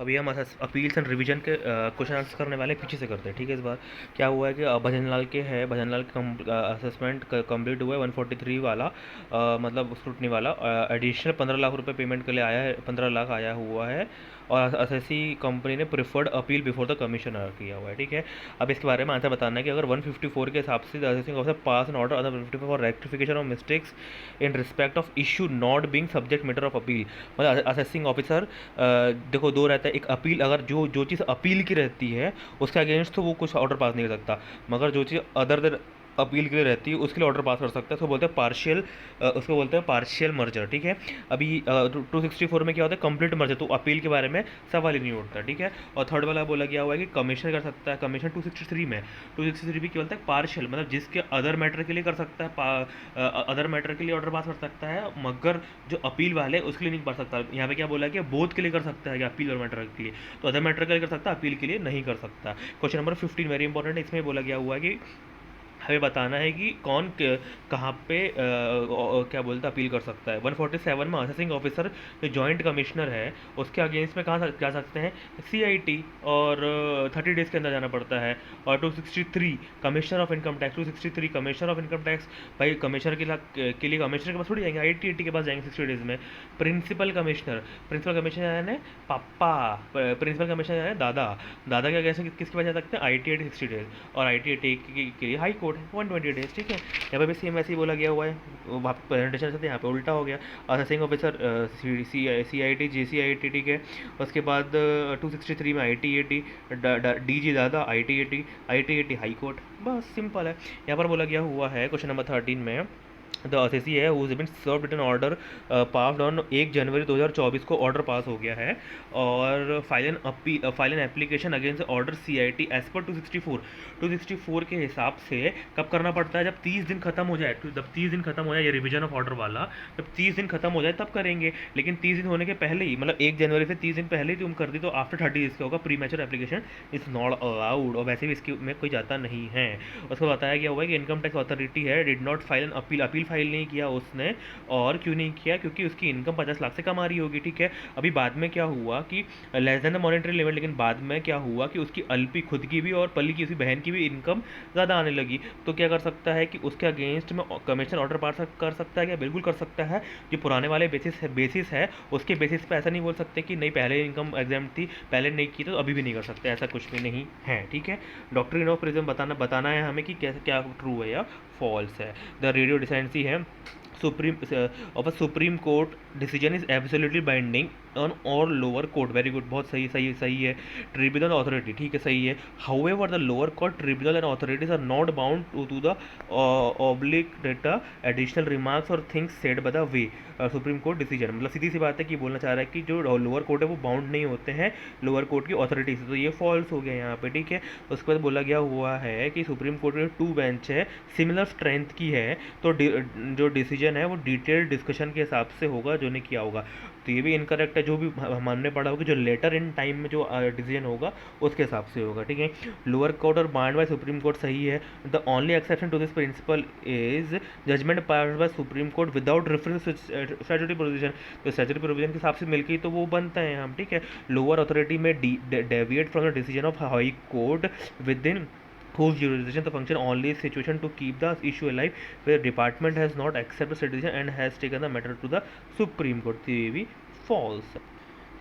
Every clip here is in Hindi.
अभी हम अपील्स एंड रिवीजन के क्वेश्चन आंसर करने वाले पीछे से करते हैं। ठीक है, इस बार क्या हुआ है कि भजन लाल के है, भजन लाल का असेसमेंट कंप्लीट हुआ है 143 वाला, मतलब स्क्रूटनी वाला। एडिशनल 15 लाख रुपए पेमेंट के लिए आया है, 15 लाख आया हुआ है, और एसएससी कंपनी ने preferred appeal before the commissioner किया हुआ है। ठीक है, अब इसके बारे में आंसर बताना है कि अगर 154 के हिसाब से the assessing officer pass an order under 154 for rectification of mistakes in respect of issue not being subject matter of appeal. मतलब असेसिंग ऑफिसर, देखो दो रहता है, एक अपील, अगर जो चीज़ अपील की रहती है उसके अगेंस्ट तो वो कुछ ऑर्डर पास नहीं कर सकता, मगर जो चीज़ अदर देन अपील के लिए रहती है उसके लिए ऑर्डर पास कर सकता है। उसको बोलते हैं पार्शियल, उसको बोलते हैं पार्शियल मर्जर। ठीक है, अभी 264 में क्या होता है, कंप्लीट मर्जर, तो अपील के बारे में सवाल ही नहीं उठता। ठीक है, और थर्ड वाला बोला गया हुआ है कि कमिश्नर कर सकता है। कमिश्नर 263 में, 263 भी क्या बोलता है, पार्शियल, मतलब जिसके अदर मैटर के लिए कर सकता है, अदर मैटर के लिए ऑर्डर पास कर सकता है, मगर जो अपील वाले उसके लिए नहीं कर सकता। यहाँ पे क्या बोला है कि बोथ के लिए कर सकता है, कि अपील और मैटर के लिए, तो अदर मैटर के लिए कर सकता है, अपील के लिए नहीं कर सकता। क्वेश्चन नंबर 15 वेरी इंपॉर्टेंट है, इसमें बोला गया हुआ है कि हमें बताना है कि कौन कहाँ पे क्या बोलते हैं अपील कर सकता है। 147 में असेसिंग ऑफिसर जो जॉइंट कमिश्नर है उसके अगेंस्ट में कहाँ जा सकते हैं, सीआईटी, और 30 डेज़ के अंदर जाना पड़ता है। और 263 commissioner of income tax, 263 commissioner of income tax, भाई कमिश्नर के लिए कमिश्नर के पास थोड़ी जाएंगे, आईटीएटी के पास जाएंगे 60 डेज़ में। प्रिंसिपल कमिश्नर, प्रिंसिपल कमिश्नर यानी पापा, प्रिंसिपल कमिश्नर यानी दादा, दादा के अगेंस्ट किसके पास जा सकते हैं, आईटीएटी 60 डेज़, और आईटीएटी के लिए हाई कोर्ट है 120 डेज। ठीक है, यहाँ पे भी सेम ऐसे ही बोला गया हुआ है, वहाँ पे प्रेजेंटेशन से यहाँ पे उल्टा हो गया। Assessing officer C I T J C I T, ठीक है, उसके बाद 263 में I T A T, D G Dada, I T A T high court, बस सिंपल है। यहाँ पर बोला गया हुआ है क्वेश्चन नंबर 13 में, द असेसी है who been serve written order passed on 1 January 2024 को ऑर्डर पास हो गया है, और file an application against order CIT as पर 264 के हिसाब से कब करना पड़ता है, जब 30 दिन खत्म हो जाए। जब 30 दिन खत्म हो जाए, ये रिवीजन ऑफ ऑर्डर वाला, जब 30 दिन खत्म हो जाए तब करेंगे, लेकिन 30 दिन होने के पहले ही, मतलब 1 जनवरी से 30 दिन पहले ही तुम कर दी तो आफ्टर 30 डेज का होगा, pre mature application is not allowed, और वैसे भी इसके में कोई जाता नहीं है। उसको बताया गया हुआ है कि इनकम टैक्स अथॉरिटी है did not file an appeal file नहीं किया उसने, और क्यों नहीं किया, क्योंकि उसकी इनकम 50 लाख से कम आ रही होगी। ठीक है, अभी बाद में क्या हुआ कि less than the monetary limit, लेकिन बाद में क्या हुआ कि उसकी अल्पी खुद की भी और पल्ली की उसकी बहन की भी इनकम ज़्यादा आने लगी, तो क्या कर सकता है कि उसके अगेंस्ट में कमीशन ऑर्डर पास कर सकता है, क्या बिल्कुल कर सकता है। जो पुराने वाले बेसिस है उसके बेसिस पे ऐसा नहीं बोल सकते कि नहीं पहले इनकम एग्जाम थी, पहले नहीं की तो अभी भी नहीं कर सकते, ऐसा कुछ भी नहीं है। ठीक है, डॉक्ट्रिन ऑफ प्रिज्म बताना है हमें कि कैसे, क्या ट्रू है या फॉल्स है। द रेडियो डिसेंसी है supreme of a supreme court decision is absolutely binding on और लोअर कोर्ट, वेरी गुड, बहुत सही सही सही है। ट्रिब्यूनल अथॉरिटी, ठीक है, सही है। However the lower court tribunal and authorities are not bound to the oblique data additional remarks और things said by the way supreme court decision, मतलब सीधी सी बात है कि बोलना चाह रहा है कि जो लोअर कोर्ट है वो बाउंड नहीं होते हैं लोअर कोर्ट की अथॉरिटी से, तो ये फॉल्स हो गया यहाँ पे। ठीक है, उसके बाद बोला गया हुआ है कि सुप्रीम कोर्ट में 2 बेंच है, सिमिलर स्ट्रेंथ की है, तो जो डिसीजन है वो डिटेल्ड डिस्कशन के हिसाब से होगा जो ने किया होगा, तो ये भी इनकरेक्ट है। जो भी हमने पढ़ा होगा, जो लेटर इन टाइम में जो डिसीजन होगा उसके हिसाब से होगा। ठीक है, लोअर कोर्ट और बाउंड बाय सुप्रीम कोर्ट सही है। The only exception to this principle is judgment pass by supreme court without reference to statutory provision, तो स्टैट्यूटरी प्रोविजन के हिसाब से मिलकर तो वो बनता है हम। ठीक है, लोअर अथॉरिटी में deviate from the decision of high court with in whose jurisdiction the function only is situation to keep the issue alive where department has not accepted the decision and has taken the matter to the Supreme Court, तो ये भी false।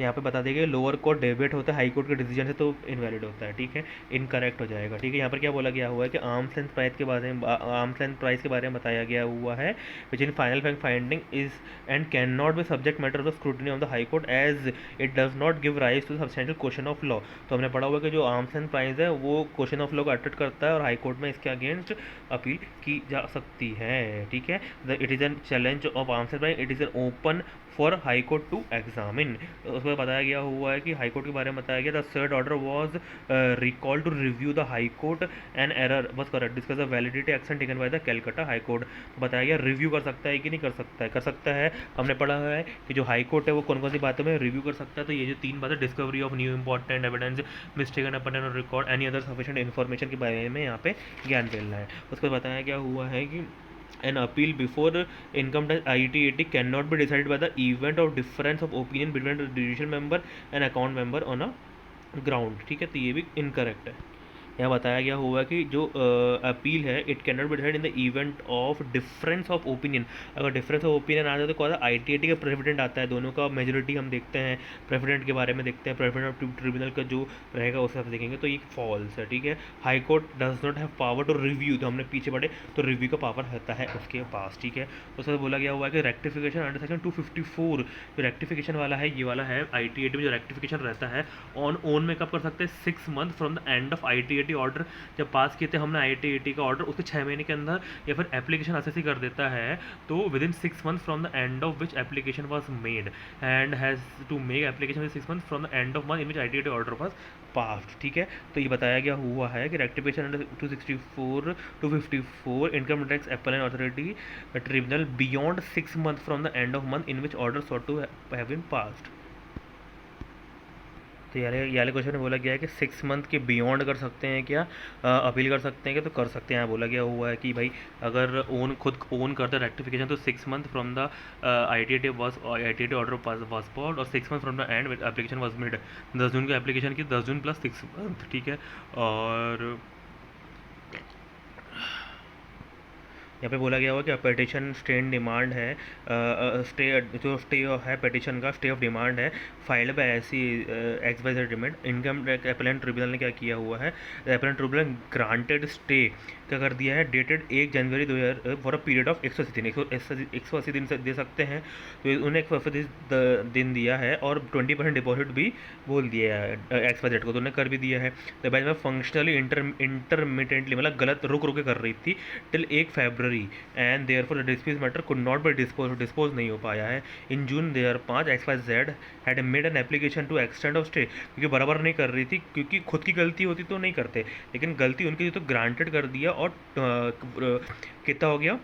यहाँ पे बता देंगे लोअर कोर्ट डेविएट होता है हाई कोर्ट के डिसीजन से तो इनवैलिड होता है। ठीक है, इनकरेक्ट हो जाएगा। ठीक है, यहाँ पर क्या बोला गया हुआ है कि आर्म्स लेंथ प्राइस के बारे में, आर्म्स लेंथ प्राइस के बारे में बताया गया हुआ है, which in final fact finding is and can not be subject matter of the scrutiny of the high court as it does not give rise to substantial question of law. तो हमने पढ़ा हुआ कि जो आर्म्स लेंथ प्राइस है वो क्वेश्चन ऑफ लॉ को अटेट करता है और हाई कोर्ट में इसके अगेंस्ट अपील की जा सकती है। ठीक है, it is an challenge of arms length price, it is an open for high court to examine. उसमें बताया गया हुआ है कि हाई कोर्ट के बारे में बताया गया, the served order was recall to review the high court and error was correct discuss the validity action taken by the Calcutta high court. तो बताया गया रिव्यू कर सकता है कि नहीं कर सकता है, कर सकता है। हमने पढ़ा है कि जो हाई कोर्ट है वो कौन कौन सी बातों में रिव्यू कर सकता है, तो ये जो 3 बातें, discovery of new important evidence, mistaken upon record, any other sufficient information के बारे में यहाँ पे ज्ञान फैलना है। उसको बताया गया हुआ है कि An appeal before income tax ITAT cannot be decided by the event of difference of opinion between the judicial member and account member on a ground, ठीक है, तो ये भी इनकरेक्ट है। यहाँ बताया गया हुआ कि जो अपील है it can not be decide in the event of difference of opinion. अगर डिफरेंस ऑफ ओपिनियन आता है तो कौन सा ITAT का प्रेसिडेंट आता है, दोनों का मेजोरिटी हम देखते हैं, प्रेसिडेंट के बारे में देखते हैं, प्रेसिडेंट ऑफ ट्रिब्यूनल का जो रहेगा उस हिसाब से देखेंगे, तो ये फॉल्स है, ठीक है। High court does not have power to review, तो हमने पीछे पढ़े तो रिव्यू का पावर रहता है उसके पास, ठीक है। उसके बाद बोला गया हुआ है कि रेक्टिफिकेशन अंडर सेक्शन 254, जो रेक्टिफिकेशन वाला है ये वाला है ITAT में जो रेक्टिफिकेशन रहता है ऑन ओन में कब कर सकते हैं, 6 month from the end of ITAT order. जब पास किए थे हमने ITAT का ऑर्डर उसके 6 महीने के अंदर, या फिर एप्लीकेशन असेसी कर देता है तो within 6 month from the end of which application was made and has to make application with 6 month from the end of month in which ITAT order was passed, ठीक है। तो ये बताया गया हुआ है कि rectification under 264 254 income tax appellate authority tribunal beyond 6 month from the end of month in which order sought to have been passed. तो याले क्वेश्चन में बोला गया है कि 6 मंथ के बियॉन्ड कर सकते हैं क्या, अपील कर सकते हैं क्या, तो कर सकते हैं। यहाँ बोला गया हुआ है कि भाई अगर खुद ओन करता है रेक्टिफिकेशन तो 6 month from the ITAT order was passed और 6 month from the and application was made. 10 जून को एप्लीकेशन की, 10 जून प्लस 6 मंथ, ठीक है। और यहाँ पे बोला गया हुआ कि पिटिशन स्टे इन डिमांड है, स्टे जो स्टे है पिटिशन का स्टे ऑफ डिमांड है फाइल्ड बाय ऐसी XYZ demat. Income tax appellate tribunal ने क्या किया हुआ है, अपीलेट ट्रिब्यूनल ग्रांटेड स्टे क्या कर दिया है, dated 1 January 2000 for a period of 180 दिन, 180 दिन से दे सकते हैं, तो उन्हें 180 दिन दिया है और 20% डिपॉजिट भी बोल दिया है XYZ को, तो उन्हें कर भी दिया है। तो बाद में फंक्शनली इंटरमिटेंटली मतलब गलत रुक के कर रही थी till 1 February and therefore the dispute matter could not be dispose नहीं हो पाया है। In June 2005 XYZ had made an application to extend of stay, क्योंकि बराबर नहीं कर रही थी, क्योंकि खुद की गलती होती तो नहीं करते, लेकिन गलती उनकी थी तो ग्रांटेड कर दिया और कितना हो गया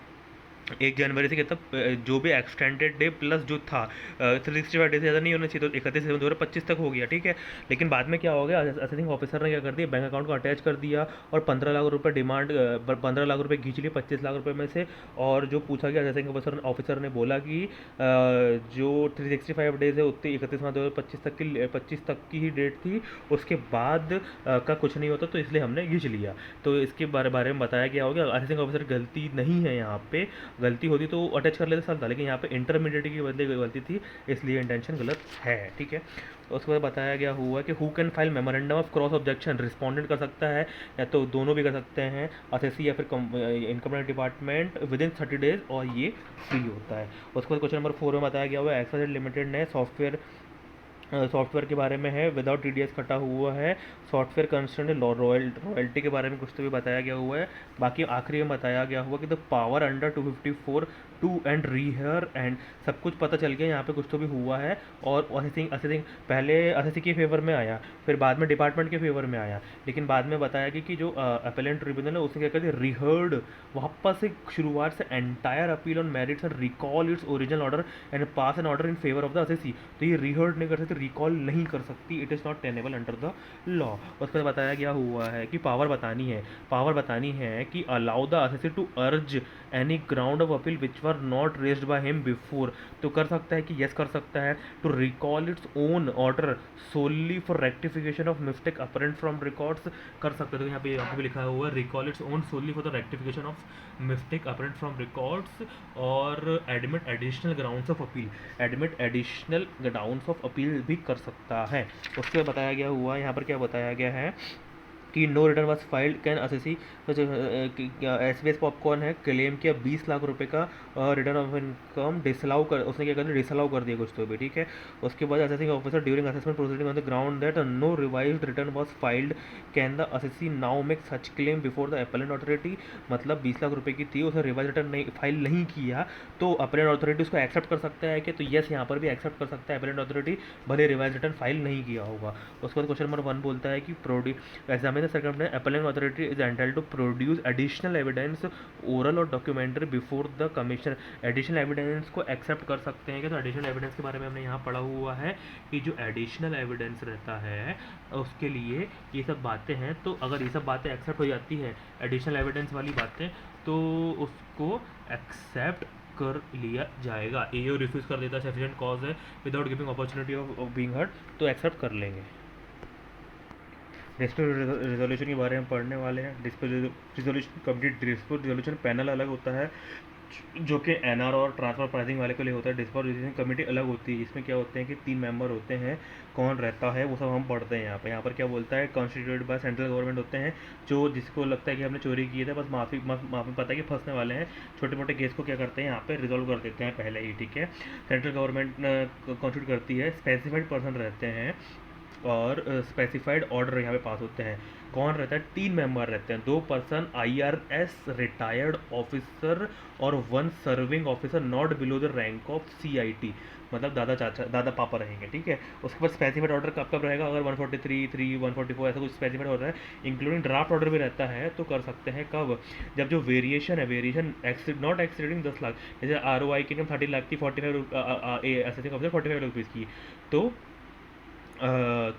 1 जनवरी से कितना जो भी एक्सटेंडेड डे प्लस जो था 365 डे से ज़्यादा नहीं होना चाहिए, तो 31 सितंबर 2025 तक हो गया, ठीक है। लेकिन बाद में क्या हो गया, असेसिंग ऑफिसर ने क्या कर दिया, बैंक अकाउंट को अटैच कर दिया और 15 लाख रुपए डिमांड 15 लाख रुपए खींच लिए 25 लाख रुपए में से। और जो पूछा गया असेसिंग ऑफिसर ने बोला कि जो 365 डेज है उतनी 31 मार्च 2025 तक की ही डेट थी, उसके बाद का कुछ नहीं होता, तो इसलिए हमने खींच लिया। तो इसके बारे में बताया गया होगा असेसिंग ऑफिसर गलती नहीं है, यहाँ पे गलती होती तो अटैच कर लेते साल था, लेकिन यहाँ पे इंटरमीडिएट की बदले गलती थी, इसलिए इंटेंशन गलत है, ठीक है। उसके बाद बताया गया हुआ कि who can file memorandum of cross objection, respondent कर सकता है या तो दोनों भी कर सकते हैं, असेसी या फिर income tax department with in 30 days, और ये फ्री होता है। उसके बाद क्वेश्चन नंबर 4 में बताया गया हुआ है XYZ लिमिटेड ने सॉफ्टवेयर के बारे में है विदाउट TDS कटा हुआ है, सॉफ्टवेयर कंसर्न रॉयल्टी के बारे में कुछ तो भी बताया गया हुआ है। बाकी आखिरी में बताया गया हुआ कि the power under 254 two and rehear and सब कुछ पता चल गया, यहाँ पे कुछ तो भी हुआ है। और असेसिंग पहले असेसी के फेवर में आया, फिर बाद में डिपार्टमेंट के फेवर में आया, लेकिन बाद में बताया गया कि जो अपीलेट ट्रिब्यूनल है उसने क्या कर दिया, रिहर्ड वापस से शुरुआत से entire appeal on merits and recall its original order and pass an order in favour of the assessee. तो ये रिहर्ड नहीं कर सकती, रिकॉल नहीं कर सकती, it is not tenable under the law. उसके बाद बताया गया हुआ है कि पावर बतानी है कि allow the assessee to urge any ground of appeal which were not raised by him before, तो कर सकता है कि यस कर सकता है, to recall its own order solely for rectification of mistake apparent from records, कर सकते हैं। तो यहाँ पे भी लिखा हुआ है recall its own solely for the rectification of mistake apparent from records, और admit additional grounds of appeal भी कर सकता है। उसके बाद बताया गया हुआ यहाँ पर क्या बताया गया है कि no return was filed can assessee, SBS popcorn है क्लेम किया 20 लाख रुपए का रिटर्न ऑफ इनकम डिसअलाउ कर, उसने क्या कर दिया, डिसअलाउ कर दिया कुछ तो भी, ठीक है। उसके बाद assessing officer during assessment proceeding on the ground that no revised return was filed can the assessee now make such claim before the appellate authority, मतलब 20 लाख रुपए की थी, उसने रिवाइज रिटर्न नहीं फाइल नहीं किया, तो अपीलेट अथॉरिटी उसको एक्सेप्ट कर सकता है कि, तो यस यहाँ पर भी एक्सेप्ट कर सकता है अपीलेट अथॉरिटी, भले रिवाइज रिटर्न फाइल नहीं किया होगा। उसके बाद क्वेश्चन नंबर 1 बोलता है कि examine circumstance appellant authority is entitled to produce additional evidence oral और documentary before the commissioner। additional evidence को accept कर सकते हैं कि, तो additional evidence के बारे में हमने यहाँ पढ़ा हुआ है कि जो additional evidence रहता है उसके लिए ये सब बातें हैं, तो अगर ये सब बातें accept हो जाती है additional evidence वाली बातें, तो उसको एक्सेप्ट कर लिया जाएगा। एओ रिफ्यूज़ कर देता है, सफिशिएंट कॉज है without giving opportunity of being heard, तो एक्सेप्ट कर लेंगे। डिस्प्यूट रिजोल्यूशन के बारे में पढ़ने वाले हैं। Dispute resolution complete dispute resolution panel अलग होता है जो कि एनआर और ट्रांसफर प्राइसिंग वाले के लिए होता है। डिस्प्यूट रिजोल्यूशन कमेटी अलग होती है, इसमें क्या होते हैं कि 3 मेंबर होते हैं। कौन रहता है वो सब हम पढ़ते हैं यहाँ पर क्या बोलता है, कॉन्स्टिट्यूटेड बाय सेंट्रल गवर्नमेंट होते हैं, जो जिसको लगता है कि हमने चोरी की है, बस माफ़ी पता है कि फंसने वाले हैं, छोटे मोटे केस को क्या करते हैं यहाँ पे रिजोल्व कर देते हैं पहले ही, ठीक है। सेंट्रल गवर्नमेंट कॉन्स्टिट्यूट करती है, स्पेसिफाइड पर्सन रहते हैं और स्पेसिफाइड ऑर्डर यहाँ पे पास होते हैं। कौन रहता है, 3 मेंबर रहते हैं, 2 पर्सन आईआरएस रिटायर्ड ऑफिसर और 1 serving officer not below the rank of CIT, मतलब दादा चाचा दादा पापा रहेंगे, ठीक है। उसके बाद स्पेसिफाइड ऑर्डर कब कब रहेगा, अगर 143, 3, 144 ऐसा कुछ स्पेसिफाइड ऑर्डर है, इंक्लूडिंग ड्राफ्ट ऑर्डर भी रहता है, तो कर सकते हैं कब, जब जो वेरिएशन है, वेरिएशन नॉट एक्सीडिंग 10 लाख, जैसे ROI की इनकम 30 लाख थी, 45 ऐसे 45 रुपीज़ की, तो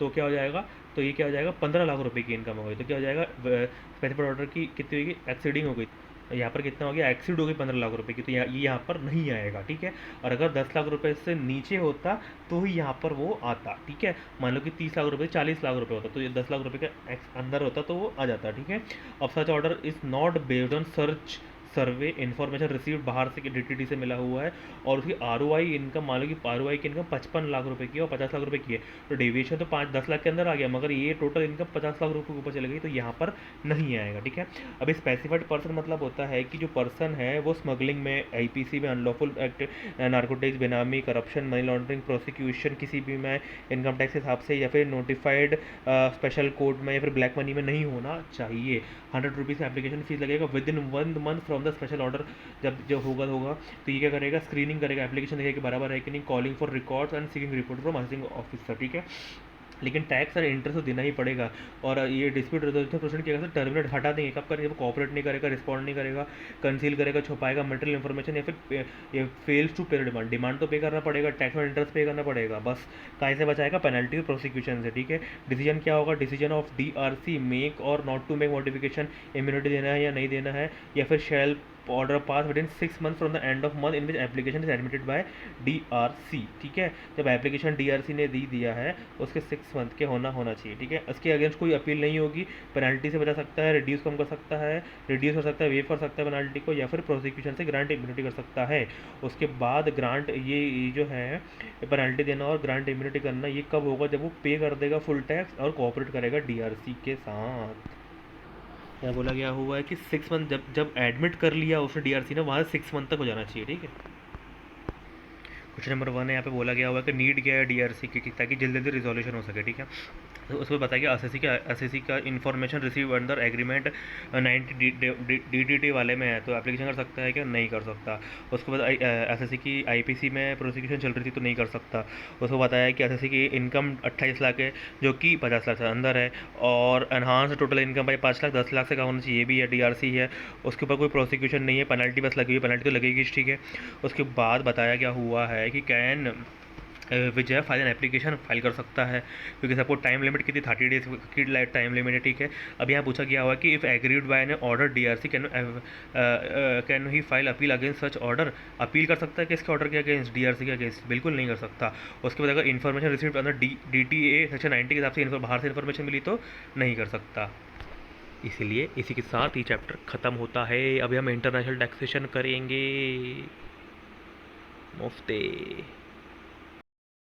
क्या हो जाएगा, तो ये क्या हो जाएगा, 15 लाख रुपए की इनकम हो गई, तो क्या हो जाएगा, स्पेसिफाइड ऑर्डर की कितनी होगी, एक्सीडिंग हो गई, यहाँ पर कितना हो गया, एक्सीड हो गई 15 लाख रुपए की, तो ये यहाँ पर नहीं आएगा, ठीक है। और अगर 10 लाख रुपए से नीचे होता तो ही यहाँ पर वो आता, ठीक है। मान लो कि 30 लाख रुपए 40 लाख रुपए होता, तो ये 10 लाख रुपए के अंदर होता तो वो आ जाता, ठीक है। अब such order is not based on search survey information receive बाहर से DTT से मिला हुआ है, और उसकी ROI इनकम, मान लो कि ROI की इनकम 55 लाख रुपए की है और 50 लाख रुपए की है, तो डेविएशन तो 5-10 लाख के अंदर आ गया, मगर ये टोटल इनकम 50 लाख रुपए के ऊपर चली गई, तो यहाँ पर नहीं आएगा, ठीक है। अभी स्पेसिफाइड पर्सन मतलब होता है कि जो पर्सन है वो स्मगलिंग में, IPC में, अनलॉफुल एक्ट, नार्कोटिक्स, बेनामी, करप्शन, मनी लॉन्ड्रिंग, प्रोसिक्यूशन किसी भी में, इनकम टैक्स के हिसाब से, या फिर नोटिफाइड स्पेशल कोड में, या फिर ब्लैक मनी में नहीं होना चाहिए। 100 रुपीज़ का एप्लीकेशन फीस लगेगा with in 1 month from the special order. जब होगा तो ये क्या करेगा, स्क्रीनिंग करेगा, एप्लीकेशन देखेगा कि बराबर है कि नहीं, calling for records and seeking report from assisting officer, ठीक है। लेकिन टैक्स और इंटरेस्ट तो देना ही पड़ेगा। और ये डिस्प्यूट रेजोल्यूशन प्रोसीजर क्या करता है, टर्मिनेट हटा देंगे, कब करेंगे, जब कॉपरेट नहीं करेगा, रिस्पॉन्ड नहीं करेगा, कंसील करेगा, छुपाएगा मटेरियल इन्फॉर्मेशन, या फिर ये फेल्स टू पे डिमांड, डिमांड तो पे करना पड़ेगा, टैक्स और इंटरेस्ट पे करना पड़ेगा, बस कहीं से बचाएगा, पेनल्टी और प्रोसिक्यूशन से, ठीक है। डिसीजन क्या होगा, डिसीजन ऑफ DRC, मेक और not to make modification, immunity देना है या नहीं देना है, या फिर shall order pass within 6 month from the end of month in which application is admitted by DRC, ठीक है। जब एप्लीकेशन DRC ने दिया है उसके 6 मंथ के होना चाहिए, ठीक है। उसके अगेंस्ट कोई अपील नहीं होगी, पेनल्टी से बचा सकता है, रिड्यूस कम कर सकता है, रिड्यूस कर सकता है, वेव कर सकता है पेनल्टी को, या फिर प्रोसिक्यूशन से ग्रांट इम्यूनिटी कर सकता है। उसके बाद ग्रांट, ये जो है पेनल्टी देना और ग्रांट इम्यूनिटी करना, ये कब होगा, जब वो पे कर देगा फुल टैक्स और कोऑपरेट करेगा DRC के साथ। क्या बोला गया हुआ है कि 6 मंथ, जब एडमिट कर लिया उसने DRC ने, वहाँ से 6 मंथ तक हो जाना चाहिए, ठीक है। क्वेश्चन नंबर 1 है, यहाँ पे बोला गया हुआ है कि नीड क्या है DRC की, ताकि जल्दी जल्दी रिजोल्यूशन हो सके, ठीक है। तो उसमें बताइए एसएससी का information receive under agreement 90 DDT वाले में है, तो एप्लीकेशन कर सकता है क्या, नहीं कर सकता। उसके बाद एसएससी की IPC में प्रोसिक्यूशन चल रही थी तो नहीं कर सकता। उसको बताया कि एसएससी की इनकम 28 लाख है, जो कि 50 लाख से अंदर है, और एनहांस टोटल इनकम भाई 5 लाख 10 लाख से कम होना चाहिए, ये भी है, DRC है, उसके ऊपर कोई प्रोसिक्यूशन नहीं है, पेनल्टी बस लगी हुई, पेनल्टी तो लगेगी, ठीक है। उसके बाद बताया क्या हुआ है कि can Vijay file an application file कर सकता है, क्योंकि सबको टाइम लिमिट कितनी 30 डेज की टाइम लिमिट है, ठीक है। अब यहाँ पूछा गया हुआ कि if agreed by an order DRC can he file appeal against such order, appeal कर सकता है किसके ऑर्डर के अगेंस्ट, DRC के अगेंस्ट, बिल्कुल नहीं कर सकता। उसके बाद अगर इन्फॉर्मेशन रिसीव्ड अंदर DTA सेक्शन 90 के हिसाब से बाहर से इन्फॉर्मेशन मिली तो नहीं कर सकता। इसीलिए इसी के साथ ये चैप्टर ख़त्म होता है। अभी हम इंटरनेशनल टैक्सेशन करेंगे, मुफ्ते।